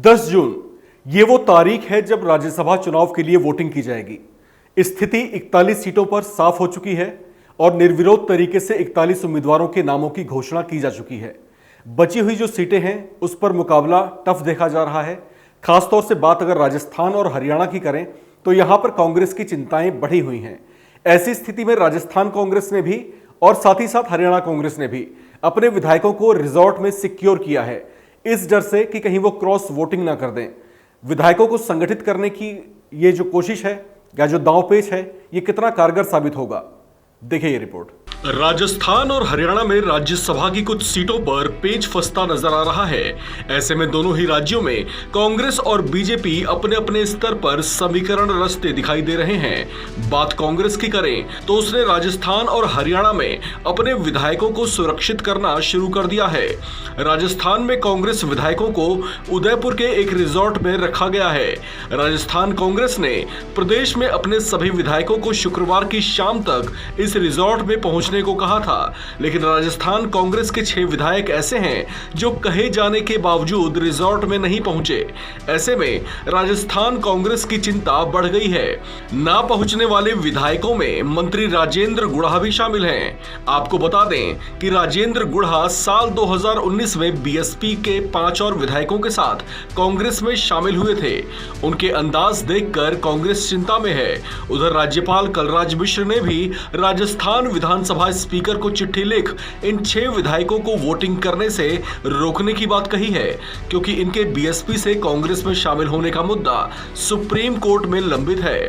10 जून ये वो तारीख है जब राज्यसभा चुनाव के लिए वोटिंग की जाएगी। स्थिति 41 सीटों पर साफ हो चुकी है और निर्विरोध तरीके से 41 उम्मीदवारों के नामों की घोषणा की जा चुकी है। बची हुई जो सीटें हैं उस पर मुकाबला टफ देखा जा रहा है। खासतौर से बात अगर राजस्थान और हरियाणा की करें तो यहां पर कांग्रेस की चिंताएं बढ़ी हुई हैं। ऐसी स्थिति में राजस्थान कांग्रेस ने भी और साथ ही साथ हरियाणा कांग्रेस ने भी अपने विधायकों को रिजॉर्ट में सिक्योर किया है, इस डर से कि कहीं वो क्रॉस वोटिंग ना कर दें। विधायकों को संगठित करने की ये जो कोशिश है या जो दांवपेच है, ये कितना कारगर साबित होगा, देखिए ये रिपोर्ट। राजस्थान और हरियाणा में राज्यसभा की कुछ सीटों पर पेच फंसता नजर आ रहा है। ऐसे में दोनों ही राज्यों में कांग्रेस और बीजेपी अपने अपने स्तर पर समीकरण रचते दिखाई दे रहे हैं। बात कांग्रेस की करें तो उसने राजस्थान और हरियाणा में अपने विधायकों को सुरक्षित करना शुरू कर दिया है। राजस्थान में कांग्रेस विधायकों को उदयपुर के एक रिजॉर्ट में रखा गया है। राजस्थान कांग्रेस ने प्रदेश में अपने सभी विधायकों को शुक्रवार की शाम तक इस रिजॉर्ट में पहुंचने को कहा था, लेकिन राजस्थान कांग्रेस के 6 विधायक ऐसे हैं जो कहे जाने के बावजूद रिजॉर्ट में नहीं पहुंचे। ऐसे में राजस्थान कांग्रेस की चिंता बढ़ गई है। ना पहुंचने वाले विधायकों में मंत्री राजेंद्र गुढ़ा भी शामिल हैं। आपको बता दें कि राजेंद्र गुढ़ा साल 2019 में बीएसपी के 5 और विधायकों के साथ कांग्रेस में शामिल हुए थे। उनके अंदाज देखकर कांग्रेस चिंता में है। उधर राज्यपाल कलराज मिश्र ने भी राजस्थान विधानसभा स्पीकर को चिट्ठी लिख इन 6 विधायकों को वोटिंग करने से रोकने की बात कही है, क्योंकि इनके बीएसपी से कांग्रेस में शामिल होने का मुद्दा सुप्रीम कोर्ट में लंबित है।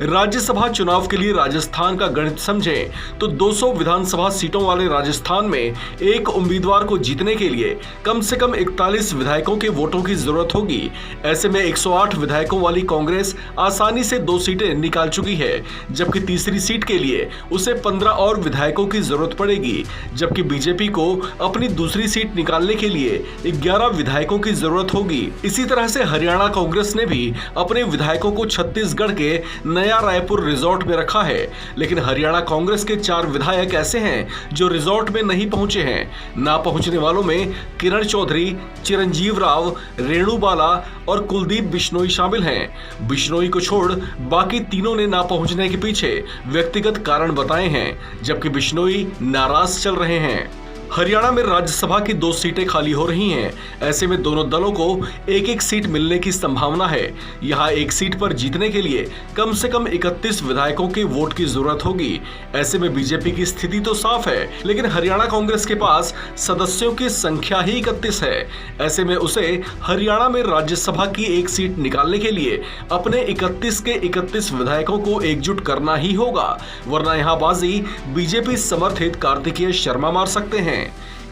राज्यसभा चुनाव के लिए राजस्थान का गणित समझें तो 200 विधानसभा सीटों वाले राजस्थान में एक उम्मीदवार को जीतने के लिए कम से कम 41 विधायकों के वोटों की जरूरत होगी। ऐसे में 108 विधायकों वाली कांग्रेस आसानी से 2 सीटें निकाल चुकी है, जबकि तीसरी सीट के लिए उसे 15 और विधायकों की जरूरत पड़ेगी, जबकि बीजेपी को अपनी दूसरी सीट निकालने के लिए 11 विधायकों की जरूरत होगी। इसी तरह से हरियाणा कांग्रेस ने भी अपने विधायकों को छत्तीसगढ़ के नया रायपुर रिजॉर्ट में रखा है, लेकिन हरियाणा कांग्रेस के 4 विधायक ऐसे हैं जो रिजॉर्ट में नहीं पहुंचे हैं। ना पहुंचने वालों में किरण चौधरी, चिरंजीव राव, रेणु बाला और कुलदीप बिश्नोई शामिल हैं। बिश्नोई को छोड़ बाकी तीनों ने ना पहुंचने के पीछे व्यक्तिगत कारण बताए हैं, जबकि बिश्नोई नाराज चल रहे हैं। हरियाणा में राज्यसभा की 2 सीटें खाली हो रही हैं। ऐसे में दोनों दलों को एक-एक सीट मिलने की संभावना है। यहां एक सीट पर जीतने के लिए कम से कम 31 विधायकों के वोट की जरूरत होगी। ऐसे में बीजेपी की स्थिति तो साफ है, लेकिन हरियाणा कांग्रेस के पास सदस्यों की संख्या ही 31 है। ऐसे में उसे हरियाणा में राज्यसभा की एक सीट निकालने के लिए अपने 31 के 31 विधायकों को एकजुट करना ही होगा, वरना यहां बाजी बीजेपी समर्थित कार्तिकेय शर्मा मार सकते हैं।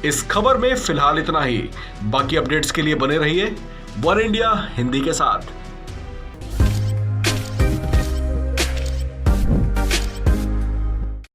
इस खबर में फिलहाल इतना ही। बाकी अपडेट्स के लिए बने रहिए वन इंडिया हिंदी के साथ।